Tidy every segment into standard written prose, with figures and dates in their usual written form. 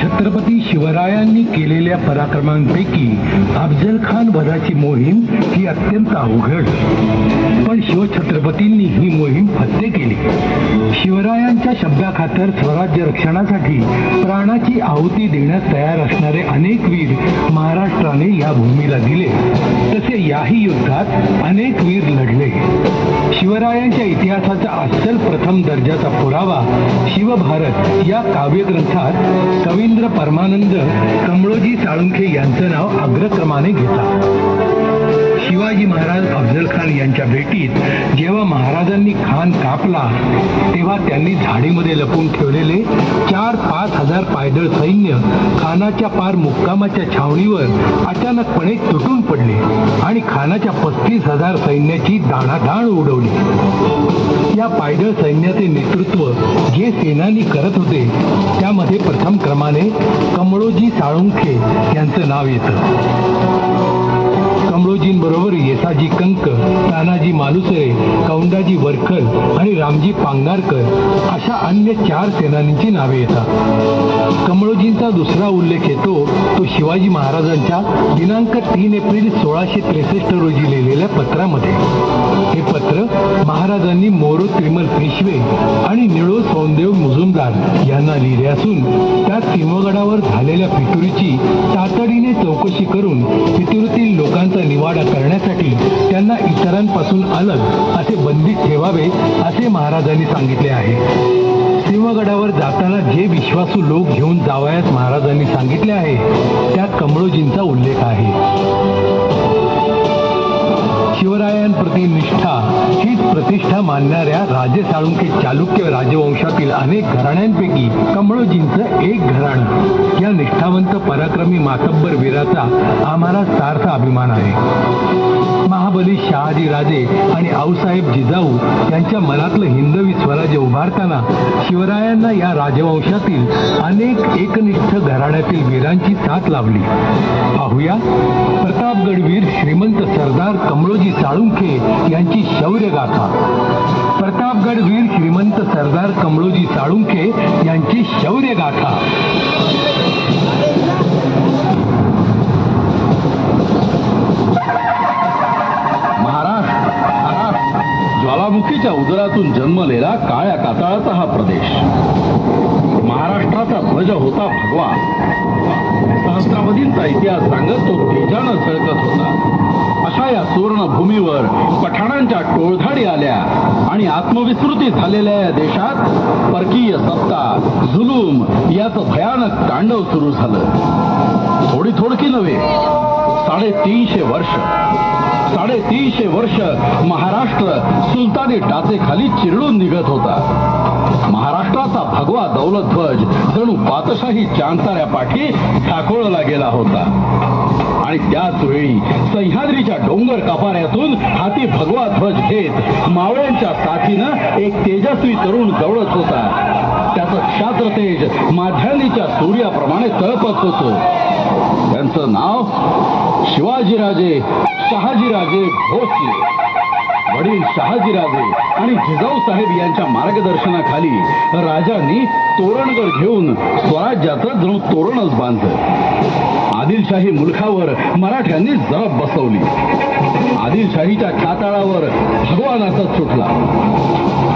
छत्रपती शिवरायांनी केलेल्या पराक्रमांपैकी अफजल खान वधाची मोहीम ही अत्यंत अवघड, पण शिवछत्रपतींनी ही मोहीम फत्ते केली. शिवरायांच्या शब्दाखातर स्वराज्य रक्षणासाठी प्राणाची आहुती देण्यास तयार असणारे अनेक वीर महाराष्ट्राने या भूमीला दिले. तसे याही युद्धात अनेक वीर लढले. शिवरायांच्या इतिहासाचा अस्सल प्रथम दर्जाचा पुरावा शिवभारत या काव्यग्रंथात कवींद्र परमानंद कमळोजी साळुंखे यांचं नाव अग्रक्रमाने घेतात. शिवाजी महाराज अफजल खान यांच्या भेटीत जेव्हा महाराजांनी खान कापला तेव्हा त्यांनी झाडीमध्ये लपून ठेवलेले 4-5 हजार पायदळ सैन्य खानाच्या पार मुक्कामाच्या छावणीवर अचानकपणे तुटून पडले आणि खानाच्या 35,000 सैन्याची दाणादाण उडवली. या पायदळ सैन्याचे नेतृत्व जे सेनानी करत होते त्यामध्ये प्रथम क्रमाने कमळोजी साळुंखे यांचं नाव येतं. कमळोजींबरोबर येसाजी कंक, तानाजी मालुसरे, कौंडाजी वरखल आणि रामजी पांगारकर अशा अन्य 4 सेनानींची नावे येतात. कमळोजींचा दुसरा उल्लेख येतो तो शिवाजी महाराजांच्या दिनांक 3 एप्रिल 1663 रोजी लिहिलेल्या पत्रामध्ये. हे पत्र महाराजांनी मोरो त्रिमल पेशवे आणि निळो सौंदेव मुजुमदार यांना लिहिले असून त्यात सिंहगडावर झालेल्या फितुरीची तातडीने चौकशी करून फितुरीतील लोकांचा निवाडा करण्यासाठी त्यांना इतरांपासून अलग असे बंदित ठेवावे असे महाराजांनी सांगितले आहे. सिंहगडावर जाताना जे विश्वासू लोक घेऊन जावयास महाराजांनी सांगितले आहे त्यात कमळोजींचा उल्लेख आहे. शिवरायांप्रती निष्ठा हीच प्रतिष्ठा मानणाऱ्या राजे साळुंखे चालुक्य राजवंशातील अनेक घराण्यांपैकी कमळोजींचं एक घराणं या निष्ठावंत पराक्रमी मातब्बर वीराचा आम्हाला सार्थ अभिमान आहे. महाबली शहाजी राजे आणि आऊसाहेब जिजाऊ यांच्या मनातलं हिंदवी स्वराज्य उभारताना शिवरायांना या राजवंशातील अनेक एकनिष्ठ घराण्यातील वीरांची साथ लाभली. पाहूया प्रतापगड वीर श्रीमंत सरदार कमळोजी साळुंखे यांची शौर्यगाथा. प्रतापगड वीर श्रीमंत सरदार कमळोजी साळुंखे यांची शौर्यगाथा. ज्वालामुखीच्या उदरातून जन्मलेला काळ्या कातळाचा हा प्रदेश. महाराष्ट्राचा ध्वज होता भगवा. सहस्रावधींचा इतिहास सांगत तो तेजानं झळकत होता. अशा या सुवर्ण भूमीवर पठाणांच्या टोळधाडी आल्या आणि आत्मविस्मृती झालेल्या या देशात परकीय सत्ता, जुलूम याचं भयानक तांडव सुरू झालं. थोडी थोडकी नव्हे, 350 वर्ष महाराष्ट्र सुलतानी टाचेखाली चिरडून निघत होता. महाराष्ट्राचा भगवा दौलतध्वज जणू पातशाही चांताऱ्यापाठी झाकोळला गेला होता. आणि त्याच वेळी सह्याद्रीच्या डोंगर कपाऱ्यातून हाती भगवा ध्वज घेत मावळ्यांच्या साथीनं एक तेजस्वी तरुण दौडत होता. त्याचं क्षात्र तेज माध्यान्हीच्या सूर्याप्रमाणे तळपत होतं. त्यांचं नाव शिवाजीराजे शहाजीराजे भोसले. वडील शहाजीराजे आणि जिजाऊ साहेब यांच्या मार्गदर्शनाखाली राजांनी तोरणगड घेऊन स्वराज्याचं जणू तोरणच बांधलं. आदिलशाही मुलखावर मराठ्यांनी जरब बसवली. आदिलशाहीच्या छाताळावर भगवानाचा सुटला.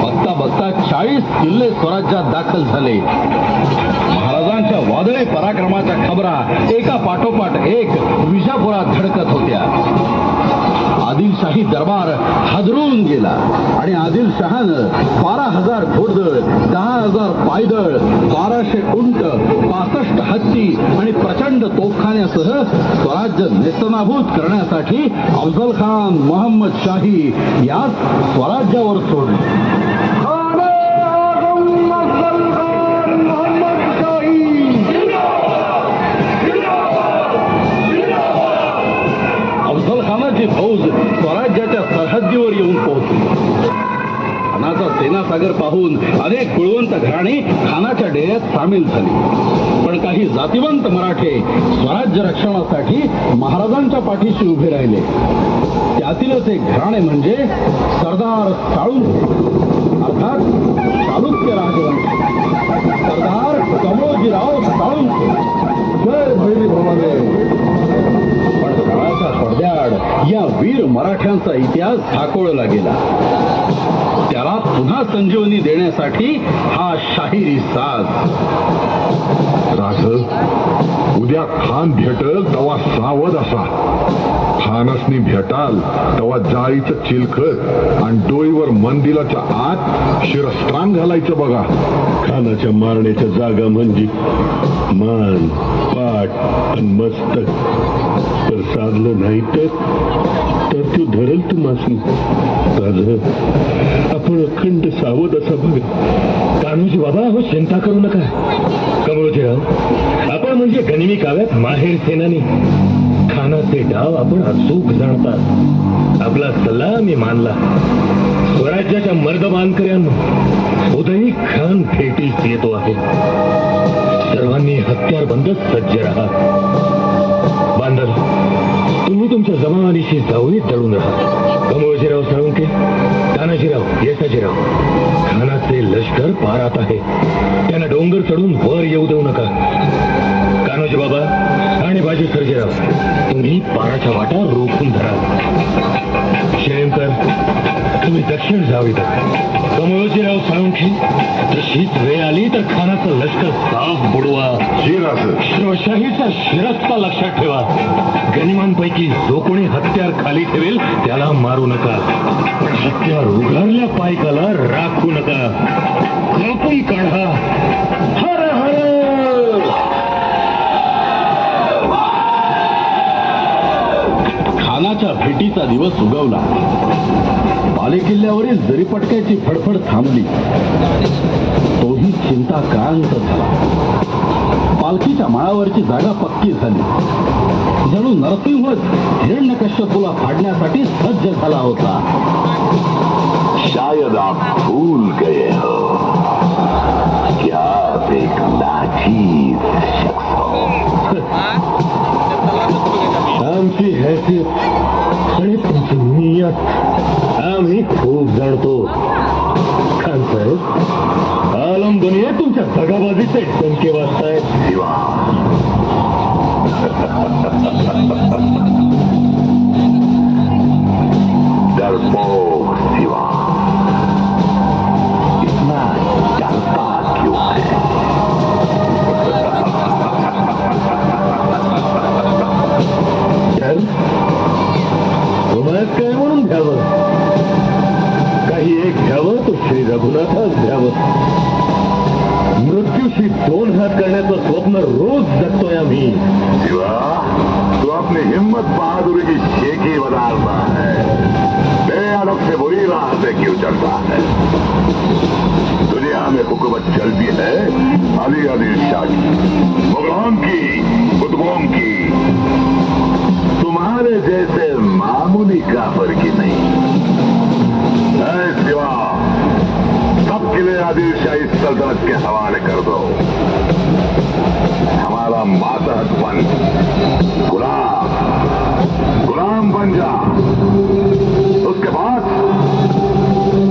बघता बघता 40 किल्ले स्वराज्यात दाखल झाले. महाराजांच्या वादळी पराक्रमाच्या खबरा एका पाठोपाठ एक विजापुरात धडकत होत्या. आदिलशाही दरबार हादरून गेला आणि आदिलशहानं 12,000 घोडदळ, 10,000 पायदळ, 1200 उंट, 65 हत्ती आणि प्रचंड तोफखान्यासह स्वराज्य नेस्तनाभूत करण्यासाठी अफजल खान, मोहम्मद शाही या स्वराज्यावर सोडले. फौज स्वराज्याच्या सरहद्दीवर येऊन पोहोचली. खानाचा सेनासागर पाहून अनेक नामवंत घराणी खानाच्या डेऱ्यात सामील झाली. पण काही जातिवंत मराठे स्वराज्य रक्षणासाठी महाराजांच्या पाठीशी उभे राहिले. त्यातीलच एक घराणे म्हणजे सरदार साळुंखे, अर्थात चालुक्य राजवंश, सरदार कमोजीराव साळुंखे. जय भैरी भवाने. पण काळाच्या पडद्याआड या वीर मराठ्यांचा इतिहास झाकोळला गेला. त्याला पुन्हा संजीवनी देण्यासाठी हा शाहिरी साज. राघव, उद्या खान भेटल तवा सावध असा. खानसनी भेटाल तवा जाळीचं चिलखत आणि डोईवर मंदिराच्या आत शिरस्त्राण घालायचं बघा. खानाच्या मारण्याच्या जागा म्हणजे मान, पाठ आणि मस्तक. तर साधलं नाही तर तू धरल तुम्हासनी. आपण अखंड सावध असा बघा. कान्होजी बाबा, हो चिंता करू नका. कमळजीराव, आपण म्हणजे गनिमी काव्यात माहेर सेनानी. खानाचे डाव आपण अचूक जाणतात. आपला सल्ला मी मानला. स्वराज्याच्या मर्द मानकऱ्यांनो, उदयी खान भेटीस येतो आहे. सर्वांनी हत्यारबंद सज्ज राहा. बांधल, तुम्ही तुमच्या जमावानीशी जाऊन दळून राहा. कमळजीराव साळुंखे, तानाजीराव, येसाजीराव, खानाचे लष्कर पारात आहे. त्यांना डोंगर चढून वर येऊ देऊ नका. कान्होजी बाबा आणि बाजी सर्जेराव, तुम्ही पाराच्या वाटा रोखून धरा. शेळेकर, तुम्ही दक्षिण जावी द्या. कमळजीराव साळुंखे, तशीच वेळ आली तर खानाचं लष्कर साफ बुडवा. शिवशाहीचा शिरस्ता लक्षात ठेवा. गनिमांपैकी जो कोणी हत्यार खाली ठेवेल त्याला मारू नका. पण हत्यार उघडल्या पायकाला राखू नका. कापून काढा. हर हर. खानाच्या भेटीचा दिवस उगवला. बालेकिल्ल्यावरील जरीपटक्याची फडफड थांबली. तोही चिंताक्रांत झाला. पालखीच्या माळावरची जागा पक्की झाली. जणू नरसिंहच हिरण्यकश्यपूला फाडण्यासाठी सज्ज झाला होता. शायद आप भूल गए हो कि आप एक नाचीज शख्स हो. आमची हैसियत आणि तुमची नियत आम्ही खूप जाणतो. खान साहेब, आलमबनीय तुमच्या दगाबाजीचे डंके वाजतायत. डरपोक शिवा, इतना डरता क्यों है? तुम्हाला काय म्हणून घ्यावं? काही एक घ्यावं तो श्री रघुनाथास घ्यावं. मृत्यूशी दोन हात करण्याचं स्वप्न रोज जगतोय आम्ही. शिवा, तू अपनी हिम्मत बहादुरी की शेखी बदलता है. बेअदब से बुरी राह से क्यों चलता है? दुनिया में हुकूमत चलती है अली आदिल शाह की, मुगलों की, कुतुबों की. तुम्हारे जैसे मामूली काफिर की नहीं. शिवा, सब किले आदिल शाही सल्तनत के हवाले कर दो. हमारा मातहत बन गुलाम बन जा.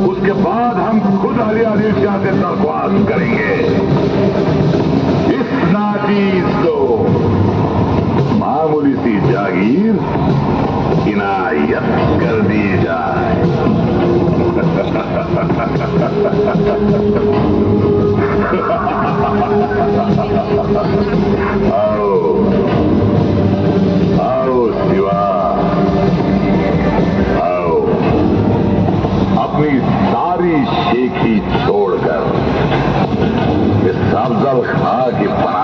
उसके बाद हम खुद अली आदिल शाह से दरख्वास्त करेंगे. इस नाचीज को मामूली सी जागीर इनायत कर दी जाए. आओ शिवा, आओ. अपनी सारी शेखी छोड़कर इस अफजल खां की पनाह